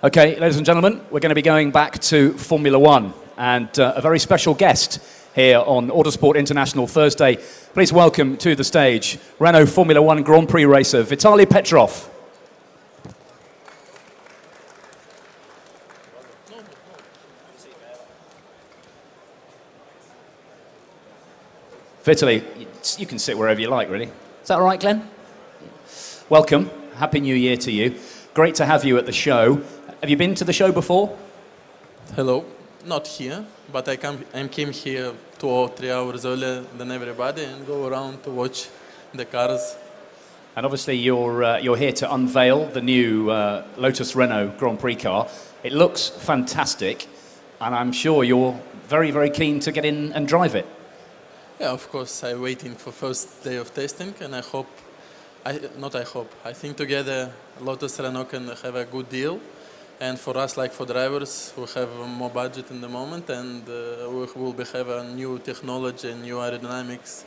Okay, ladies and gentlemen, we're going to be going back to Formula One and a very special guest here on Autosport International Thursday. Please welcome to the stage Renault Formula One Grand Prix racer Vitaly Petrov. Vitaly, you can sit wherever you like, really. Is that all right, Glenn? Welcome. Happy New Year to you. Great to have you at the show. Have you been to the show before? Hello. Not here, but I came here 2 or 3 hours earlier than everybody and go around to watch the cars. And obviously you're here to unveil the new Lotus Renault Grand Prix car. It looks fantastic, and I'm sure you're very, very keen to get in and drive it. Yeah, of course, I'm waiting for first day of testing, and I think together Lotus Renault can have a good deal. And for us, like for drivers, we have more budget in the moment, and we will have a new technology, new aerodynamics,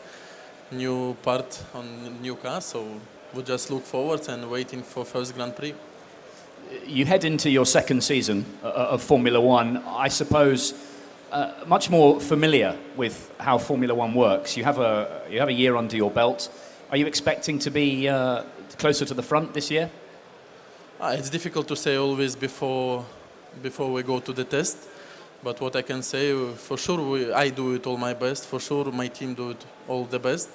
new part on new car. So we just look forward and waiting for first Grand Prix. You head into your second season of Formula One, I suppose, much more familiar with how Formula One works. You have a year under your belt. Are you expecting to be closer to the front this year? It's difficult to say always before we go to the test, but what I can say, for sure, I do it all my best. For sure, my team do it all the best.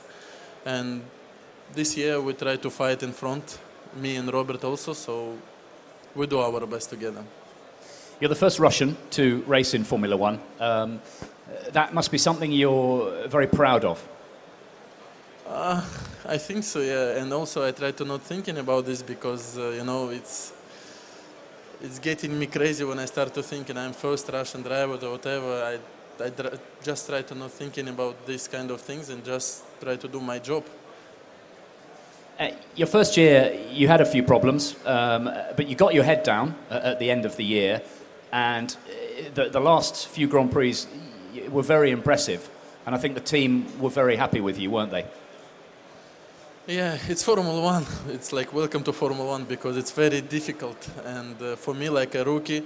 And this year we try to fight in front, me and Robert also, so we do our best together. You're the first Russian to race in Formula One. That must be something you're very proud of. I think so, yeah. And also I try to not thinking about this because, you know, it's getting me crazy when I start to think I'm first Russian driver or whatever. I just try to not thinking about these kind of things and just try to do my job. Your first year, you had a few problems, but you got your head down at the end of the year, and the last few Grand Prix were very impressive, and I think the team were very happy with you, weren't they? Yeah, it's Formula One. It's like welcome to Formula One because it's very difficult. And for me, like a rookie,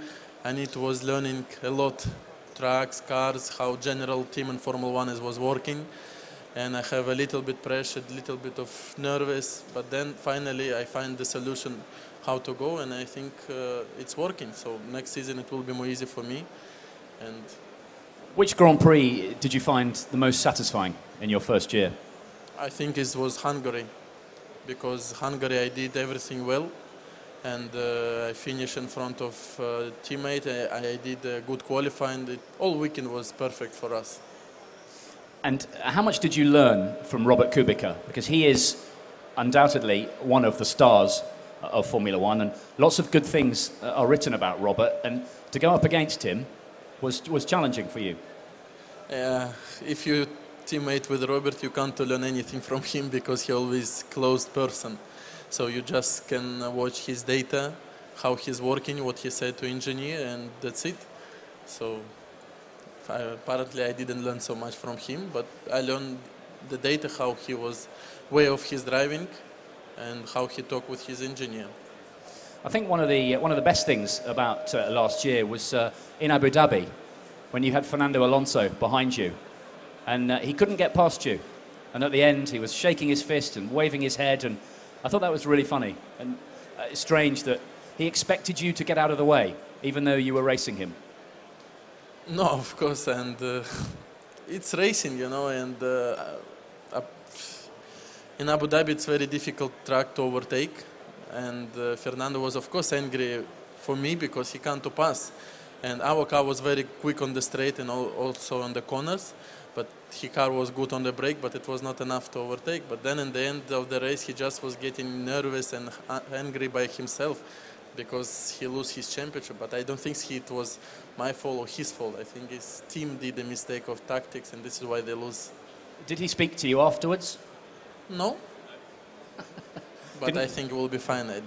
was learning a lot, tracks, cars, how general team in Formula One was working. And I have a little bit pressured, a little bit of nervous. But then finally I find the solution how to go, and I think it's working. So next season it will be more easy for me. And which Grand Prix did you find the most satisfying in your first year? I think it was Hungary, because Hungary I did everything well, and I finished in front of teammate. I did a good qualifying. All weekend was perfect for us. And how much did you learn from Robert Kubica? Because he is undoubtedly one of the stars of Formula One, and lots of good things are written about Robert, and to go up against him was challenging for you. If you teammate with Robert, you can't learn anything from him because he's always closed person. So you just can watch his data, how he's working, what he said to engineer, and that's it. So apparently I didn't learn so much from him, but I learned the data, how he was, way of his driving, and how he talked with his engineer. I think one of the best things about last year was in Abu Dhabi, when you had Fernando Alonso behind you. And he couldn't get past you. And at the end, he was shaking his fist and waving his head. And I thought that was really funny. And it's strange that he expected you to get out of the way, even though you were racing him. No, of course. And it's racing, you know. And in Abu Dhabi, it's very difficult track to overtake. And Fernando was, of course, angry for me because he can't pass. And our car was very quick on the straight and also on the corners. But his car was good on the brake, but it was not enough to overtake. But then in the end of the race, he just was getting nervous and angry by himself because he lost his championship. But I don't think it was my fault or his fault. I think his team did a mistake of tactics, and this is why they lose. Did he speak to you afterwards? No. But I think it will be fine. I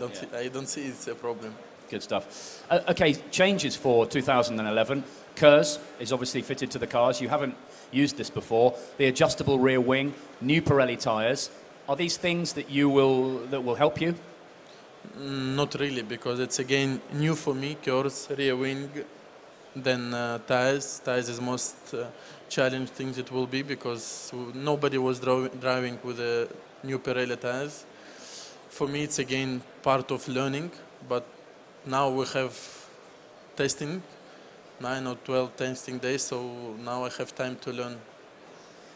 don't see it's a problem. Good stuff. Okay, changes for 2011. KERS is obviously fitted to the cars. You haven't used this before. The adjustable rear wing, new Pirelli tyres. Are these things that will help you? Not really, because it's again new for me, curves, rear wing, then tires. Tires is most challenging things it will be, because nobody was driving with the new Pirelli tires. For me, it's again part of learning, but now we have testing, 9 or 12 testing days, so now I have time to learn.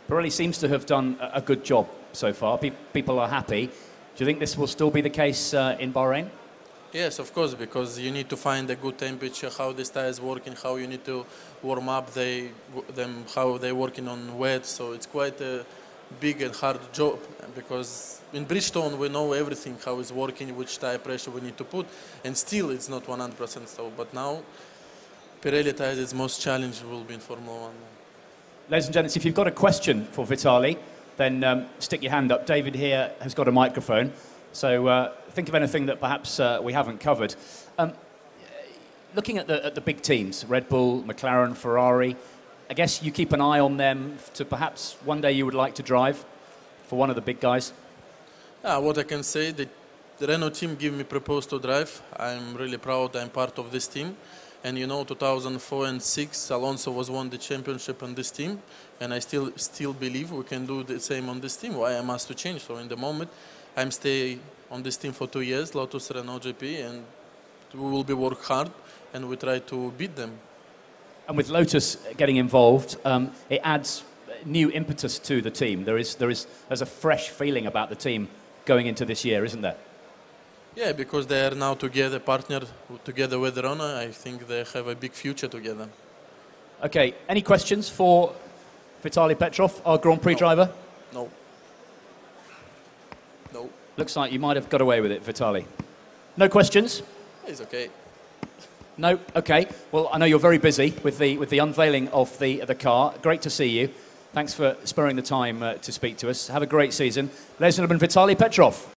Pirelli seems to have done a good job so far. People are happy. Do you think this will still be the case in Bahrain? Yes, of course, because you need to find a good temperature, how this tire is working, how you need to warm up them, how they're working on wet. So it's quite a big and hard job, because in Bridgestone we know everything, how it's working, which tire pressure we need to put, and still it's not 100% so. But now Pirelli tires is most challenging will be in Formula 1. Ladies and gentlemen, if you've got a question for Vitaly, then stick your hand up. David here has got a microphone. So think of anything that perhaps we haven't covered. Looking at the big teams, Red Bull, McLaren, Ferrari, I guess you keep an eye on them to perhaps one day you would like to drive for one of the big guys? What I can say, the Renault team gave me proposed to drive. I'm really proud I'm part of this team. And you know, 2004 and 6, Alonso was won the championship on this team. And I still believe we can do the same on this team. Why I must to change? So in the moment, I'm stay on this team for 2 years, Lotus, Renault GP, and we will be work hard and we try to beat them. And with Lotus getting involved, it adds new impetus to the team. There's a fresh feeling about the team going into this year, isn't there? Yeah, because they are now together, partner together with Renault. I think they have a big future together. Okay, any questions for Vitaly Petrov, our Grand Prix driver? No. No. Looks like you might have got away with it, Vitaly. No questions? It's okay. No? Okay. Well, I know you're very busy with the unveiling of the car. Great to see you. Thanks for sparing the time to speak to us. Have a great season. Ladies and gentlemen, Vitaly Petrov.